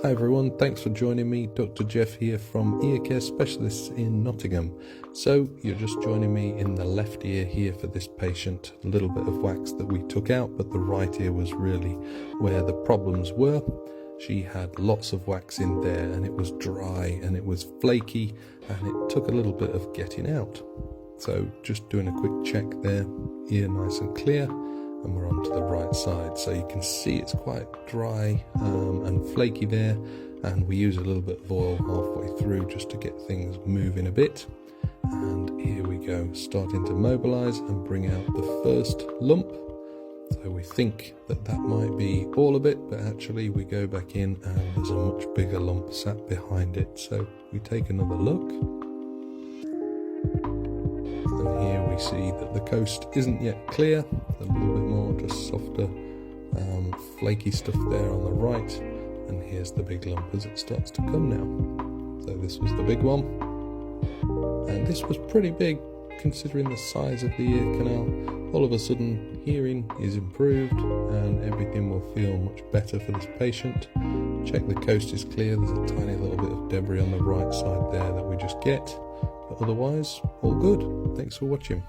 Hi everyone, thanks for joining me. Dr. Jeff here from Ear Care Specialists in Nottingham. So you're just joining me in the left ear here for this patient. A little bit of wax that we took out, but the right ear was really where the problems were. She had lots of wax in there and it was dry and it was flaky and it took a little bit of getting out. So just doing a quick check there, ear nice and clear, and we're on to the right side. So you can see it's quite dry and flaky there, and we use a little bit of oil halfway through just to get things moving a bit. And here we go, starting to mobilize and bring out the first lump. So we think that might be all of it, but actually we go back in and there's a much bigger lump sat behind it. So we take another look, and here we see that the coast isn't yet clear, a little bit more just softer flaky stuff there on the right, and here's the big lump as it starts to come now. So this was the big one, and this was pretty big considering the size of the ear canal. All of a sudden hearing is improved and everything will feel much better for this patient. Check the coast is clear, there's a tiny little bit of debris on the right side there that we just get, but otherwise all good. Thanks for watching.